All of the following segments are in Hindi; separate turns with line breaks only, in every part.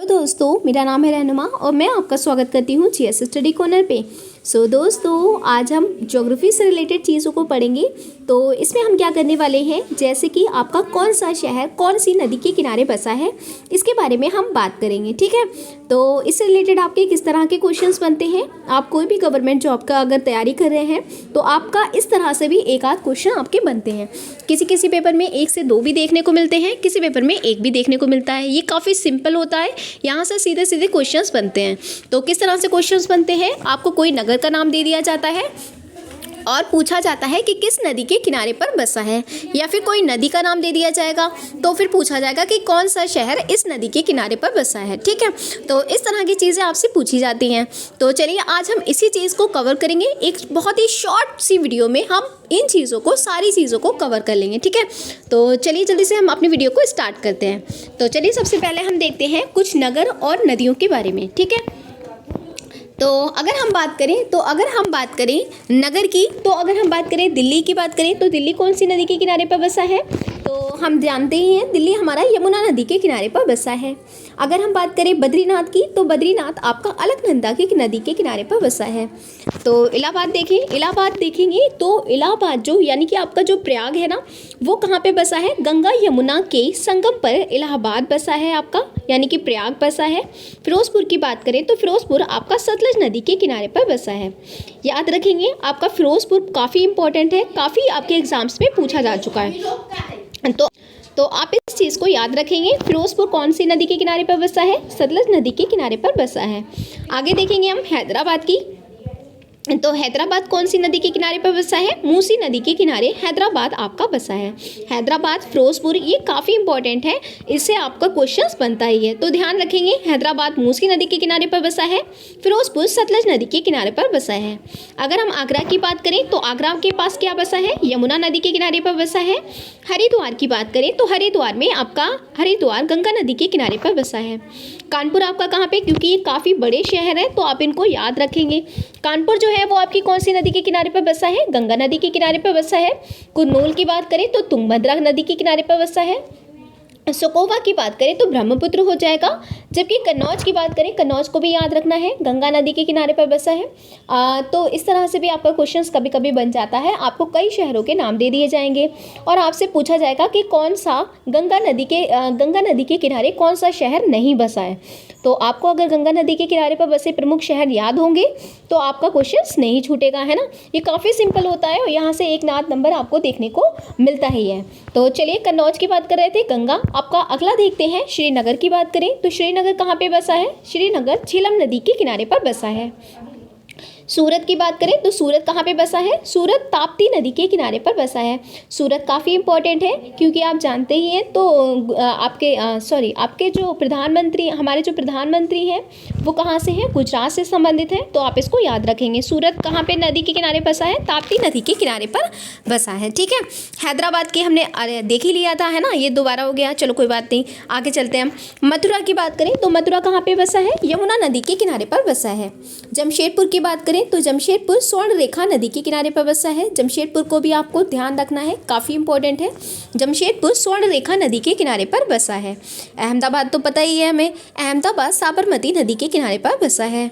दोस्तों, मेरा नाम है रहनुमा और मैं आपका स्वागत करती हूँ जीएस स्टडी कॉर्नर पे। दोस्तों, आज हम ज्योग्राफी से रिलेटेड चीज़ों को पढ़ेंगे। तो इसमें हम क्या करने वाले हैं, जैसे कि आपका कौन सा शहर कौन सी नदी के किनारे बसा है, इसके बारे में हम बात करेंगे। ठीक है, तो इससे रिलेटेड आपके किस तरह के क्वेश्चंस बनते हैं। आप कोई भी गवर्नमेंट जॉब का अगर तैयारी कर रहे हैं तो आपका इस तरह से भी एक आध क्वेश्चन आपके बनते हैं। किसी पेपर में 1 से 2 भी देखने को मिलते हैं, किसी पेपर में 1 भी देखने को मिलता है। ये काफ़ी सिंपल होता है, यहाँ से सीधे सीधे क्वेश्चंस बनते हैं। तो किस तरह से क्वेश्चंस बनते हैं, आपको कोई नगर का नाम दे दिया जाता है और पूछा जाता है कि किस नदी के किनारे पर बसा है, या फिर कोई नदी का नाम दे दिया जाएगा तो फिर पूछा जाएगा कि कौन सा शहर इस नदी के किनारे पर बसा है। ठीक है, तो इस तरह की चीज़ें आपसे पूछी जाती हैं। तो चलिए आज हम इसी चीज़ को कवर करेंगे। एक बहुत ही शॉर्ट सी वीडियो में हम इन चीज़ों को सारी चीज़ों को कवर कर लेंगे। ठीक है, तो चलिए जल्दी से हम अपनी वीडियो को स्टार्ट करते हैं। तो चलिए सबसे पहले हम देखते हैं कुछ नगर और नदियों के बारे में। ठीक है, तो अगर हम बात करें नगर की, तो अगर हम बात करें दिल्ली की बात करें तो दिल्ली कौन सी नदी के किनारे पर बसा है, तो हम जानते ही हैं दिल्ली हमारा यमुना नदी के किनारे पर बसा है। अगर हम बात करें बद्रीनाथ की, तो बद्रीनाथ आपका अलकनंदा की नदी के किनारे पर बसा है। तो इलाहाबाद देखेंगे तो इलाहाबाद जो यानी कि आपका जो प्रयाग है ना, वो कहाँ पे बसा है, गंगा यमुना के संगम पर इलाहाबाद बसा है आपका, यानी कि प्रयाग बसा है। फिरोजपुर की बात करें तो फिरोजपुर आपका सतलज नदी के किनारे पर बसा है। याद रखेंगे, आपका फिरोजपुर काफ़ी इंपॉर्टेंट है, काफ़ी आपके एग्जाम्स में पूछा जा चुका है। तो आप इस चीज़ को याद रखेंगे, फिरोजपुर कौन सी नदी के किनारे पर बसा है, सतलज नदी के किनारे पर बसा है। आगे देखेंगे हम हैदराबाद की, तो हैदराबाद कौन सी नदी के किनारे पर बसा है, मूसी नदी के किनारे हैदराबाद आपका बसा है। हैदराबाद फिरोजपुर ये काफ़ी इंपॉर्टेंट है, इससे आपका क्वेश्चंस बनता ही है। तो ध्यान रखेंगे, हैदराबाद मूसी नदी के किनारे पर बसा है, फिरोजपुर सतलज नदी के किनारे पर बसा है। अगर हम आगरा की बात करें तो आगरा के पास क्या बसा है, यमुना नदी के किनारे पर बसा है। हरिद्वार की बात करें तो हरिद्वार में आपका हरिद्वार गंगा नदी के किनारे पर बसा है। कानपुर आपका कहाँ पे, क्योंकि ये काफ़ी बड़े शहर है तो आप इनको याद रखेंगे। कानपुर जो है वो आपकी कौन सी नदी के किनारे पर बसा है, गंगा नदी के किनारे पर बसा है। कुरनूल की बात करें तो तुंगभद्रा नदी के किनारे पर बसा है। सकोवा की बात करें तो ब्रह्मपुत्र हो जाएगा। जबकि कन्नौज की बात करें, कन्नौज को भी याद रखना है, गंगा नदी के किनारे पर बसा है। तो इस तरह से भी आपका क्वेश्चंस कभी कभी बन जाता है, आपको कई शहरों के नाम दे दिए जाएंगे और आपसे पूछा जाएगा कि कौन सा गंगा नदी के किनारे कौन सा शहर नहीं बसा है। तो आपको अगर गंगा नदी के किनारे पर बसे प्रमुख शहर याद होंगे तो आपका क्वेश्चंस नहीं छूटेगा, है ना। ये काफ़ी सिंपल होता है और यहाँ से एक ना नंबर आपको देखने को मिलता ही है। तो चलिए कन्नौज की बात कर रहे थे, गंगा आपका। अगला देखते हैं श्रीनगर की बात करें तो श्रीनगर कहाँ पे बसा है, श्रीनगर झेलम नदी के किनारे पर बसा है। सूरत की बात करें तो सूरत कहाँ पे बसा है, सूरत ताप्ती नदी के किनारे पर बसा है। सूरत काफ़ी इंपॉर्टेंट है क्योंकि आप जानते ही हैं तो आपके जो प्रधानमंत्री, हमारे जो प्रधानमंत्री हैं वो कहाँ से हैं, गुजरात से संबंधित हैं, तो आप इसको याद रखेंगे। सूरत कहाँ पे नदी के किनारे बसा है, ताप्ती नदी के किनारे पर बसा है। ठीक है, हैदराबाद की हमने देख ही लिया था, है ना, ये दोबारा हो गया, चलो कोई बात नहीं, आगे चलते हैं हम। मथुरा की बात करें तो मथुरा कहाँ पे बसा है, यमुना नदी के किनारे पर बसा है। जमशेदपुर की बात करें तो जमशेदपुर स्वर्ण रेखा नदी के किनारे पर बसा है। जमशेदपुर को भी आपको ध्यान रखना है, काफ़ी इंपॉर्टेंट है। जमशेदपुर स्वर्ण रेखा नदी के किनारे पर बसा है। अहमदाबाद तो पता ही है हमें, अहमदाबाद साबरमती नदी के किनारे पर बसा है।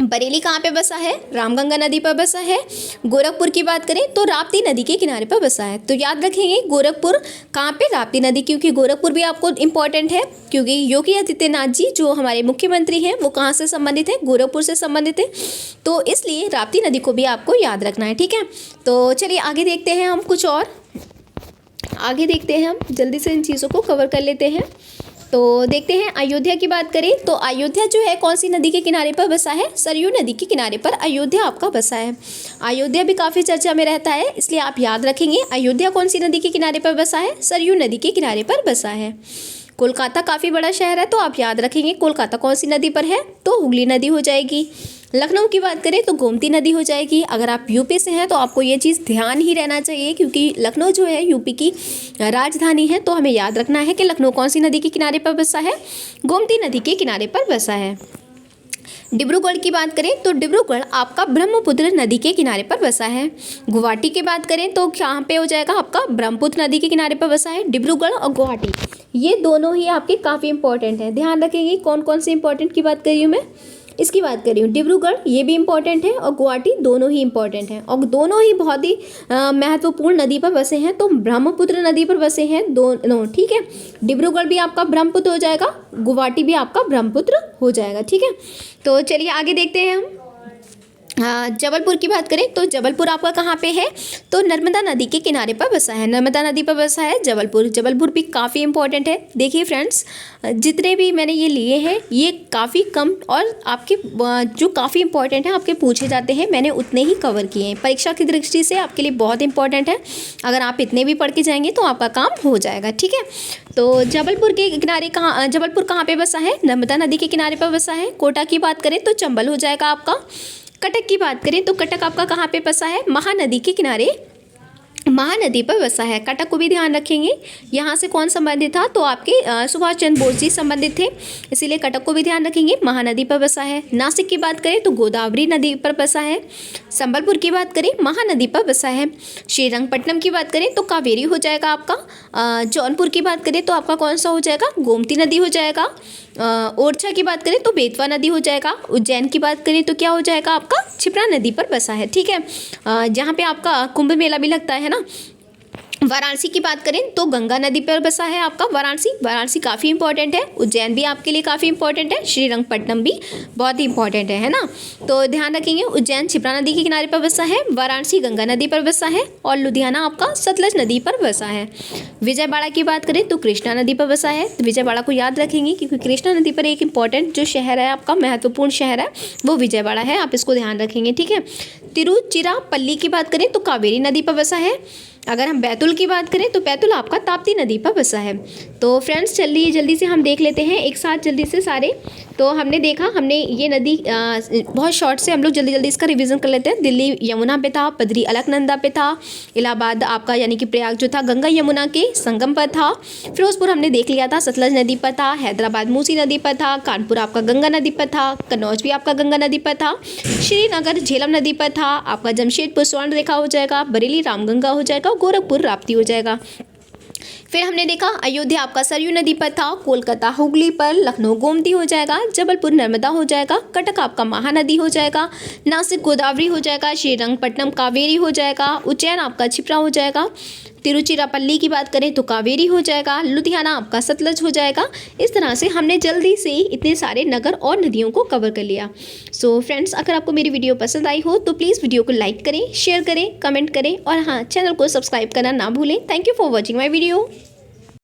बरेली कहाँ पे बसा है, रामगंगा नदी पर बसा है। गोरखपुर की बात करें तो राप्ती नदी के किनारे पर बसा है। तो याद रखेंगे गोरखपुर कहाँ पे, राप्ती नदी, क्योंकि गोरखपुर भी आपको इम्पॉर्टेंट है क्योंकि योगी आदित्यनाथ जी जो हमारे मुख्यमंत्री हैं वो कहाँ से संबंधित हैं, गोरखपुर से संबंधित है, तो इसलिए राप्ती नदी को भी आपको याद रखना है। ठीक है, तो चलिए आगे देखते हैं हम, कुछ और आगे देखते हैं हम, जल्दी से इन चीज़ों को कवर कर लेते हैं। तो देखते हैं अयोध्या की बात करें तो अयोध्या जो है कौन सी नदी के किनारे पर बसा है, सरयू नदी के किनारे पर अयोध्या आपका बसा है। अयोध्या भी काफ़ी चर्चा में रहता है, इसलिए आप याद रखेंगे अयोध्या कौन सी नदी के किनारे पर बसा है, सरयू नदी के किनारे पर बसा है। कोलकाता काफ़ी बड़ा शहर है तो आप याद रखेंगे कोलकाता कौन सी नदी पर है, तो हुगली नदी हो जाएगी। लखनऊ की बात करें तो गोमती नदी हो जाएगी। अगर आप यूपी से हैं तो आपको ये चीज़ ध्यान ही रहना चाहिए क्योंकि लखनऊ जो है यूपी की राजधानी है, तो हमें याद रखना है कि लखनऊ कौन सी नदी के किनारे पर बसा है, गोमती नदी के किनारे पर बसा है। डिब्रूगढ़ की बात करें तो डिब्रूगढ़ आपका ब्रह्मपुत्र नदी के किनारे पर बसा है। गुवाहाटी की बात करें तो कहाँ पे हो जाएगा, आपका ब्रह्मपुत्र नदी के किनारे पर बसा है डिब्रूगढ़ और गुवाहाटी। ये दोनों ही आपके काफ़ी इंपॉर्टेंट हैं, ध्यान रखेंगे। कौन कौन से इंपॉर्टेंट की बात कर रही हूँ मैं, इसकी बात कर रही हूँ। डिब्रूगढ़ ये भी इम्पॉर्टेंट है और गुवाहाटी दोनों ही इम्पॉर्टेंट हैं और दोनों ही बहुत ही महत्वपूर्ण नदी पर बसे हैं। तो ब्रह्मपुत्र नदी पर बसे हैं दोनों, ठीक है। डिब्रूगढ़ भी आपका ब्रह्मपुत्र हो जाएगा, गुवाहाटी भी आपका ब्रह्मपुत्र हो जाएगा, ठीक है। तो चलिए आगे देखते हैं हम। जबलपुर की बात करें तो जबलपुर आपका कहाँ पे है, तो नर्मदा नदी के किनारे पर बसा है, नर्मदा नदी पर बसा है जबलपुर। जबलपुर भी काफ़ी इंपॉर्टेंट है। देखिए फ्रेंड्स, जितने भी मैंने ये लिए हैं ये काफ़ी कम और आपके जो काफ़ी इंपॉर्टेंट है आपके पूछे जाते हैं, मैंने उतने ही कवर किए हैं। परीक्षा की दृष्टि से आपके लिए बहुत इंपॉर्टेंट है। अगर आप इतने भी पढ़ के जाएंगे तो आपका काम हो जाएगा, ठीक है। तो जबलपुर के किनारे जबलपुर कहाँ पे बसा है, नर्मदा नदी के किनारे पर बसा है। कोटा की बात करें तो चंबल हो जाएगा आपका। कटक की बात करें तो कटक आपका कहाँ पे बसा है, महानदी के किनारे, महानदी पर बसा है। कटक को भी ध्यान रखेंगे। यहाँ से कौन संबंधित था, तो आपके सुभाष चंद्र बोस जी संबंधित थे, इसीलिए कटक को भी ध्यान रखेंगे, महानदी पर बसा है। नासिक की बात करें तो गोदावरी नदी पर बसा है। संबलपुर की बात करें महानदी पर बसा है। श्रीरंगपट्टनम की बात करें तो कावेरी हो जाएगा आपका। जौनपुर की बात करें तो आपका कौन सा हो जाएगा, गोमती नदी हो जाएगा। ओरछा की बात करें तो बेतवा नदी हो जाएगा। उज्जैन की बात करें तो क्या हो जाएगा आपका, क्षिप्रा नदी पर बसा है, ठीक है। जहाँ पे आपका कुंभ मेला भी लगता है ना। वाराणसी की बात करें तो गंगा नदी पर बसा है आपका वाराणसी। वाराणसी काफ़ी इंपॉर्टेंट है। उज्जैन भी आपके लिए काफ़ी इंपॉर्टेंट है। श्रीरंगपट्टनम भी बहुत ही इंपॉर्टेंट है ना। तो ध्यान रखेंगे, उज्जैन क्षिप्रा नदी के किनारे पर बसा है, वाराणसी गंगा नदी पर बसा है और लुधियाना आपका सतलज नदी पर बसा है। विजयवाड़ा की बात करें तो कृष्णा नदी पर बसा है। विजयवाड़ा को याद रखेंगे क्योंकि कृष्णा नदी पर एक इंपॉर्टेंट जो शहर है आपका, महत्वपूर्ण शहर है, वो विजयवाड़ा है, आप इसको ध्यान रखेंगे, ठीक है। तिरुचिरापल्ली की बात करें तो कावेरी नदी पर बसा है। अगर हम बैतूल की बात करें तो बैतूल आपका ताप्ती नदी पर बसा है। तो फ्रेंड्स चलिए जल्दी से हम देख लेते हैं एक साथ जल्दी से सारे। तो हमने देखा, हमने ये नदी बहुत शॉर्ट से हम लोग जल्दी जल्दी इसका रिवीजन कर लेते हैं। दिल्ली यमुना पे था, बद्री अलकनंदा पे था, इलाहाबाद आपका यानी कि प्रयाग जो था गंगा यमुना के संगम पर था, फिरोजपुर हमने देख लिया था सतलज नदी पर था, हैदराबाद मूसी नदी पर था, कानपुर आपका गंगा नदी पर था, कन्नौज भी आपका गंगा नदी पर था, श्रीनगर झेलम नदी पर था, आपका जमशेदपुर स्वर्ण रेखा हो जाएगा, बरेली रामगंगा हो जाएगा, गोरखपुर राप्ती हो जाएगा। फिर हमने देखा अयोध्या आपका सरयू नदी पर था, कोलकाता हुगली पर, लखनऊ गोमती हो जाएगा, जबलपुर नर्मदा हो जाएगा, कटक आपका महानदी हो जाएगा, नासिक गोदावरी हो जाएगा, श्रीरंगपट्टनम कावेरी हो जाएगा, उज्जैन आपका क्षिप्रा हो जाएगा, तिरुचिरापल्ली की बात करें तो कावेरी हो जाएगा, लुधियाना आपका सतलज हो जाएगा। इस तरह से हमने जल्दी से इतने सारे नगर और नदियों को कवर कर लिया। सो फ्रेंड्स, अगर आपको मेरी वीडियो पसंद आई हो तो प्लीज़ वीडियो को लाइक करें, शेयर करें, कमेंट करें और हाँ, चैनल को सब्सक्राइब करना ना भूलें। Thank you for watching my video.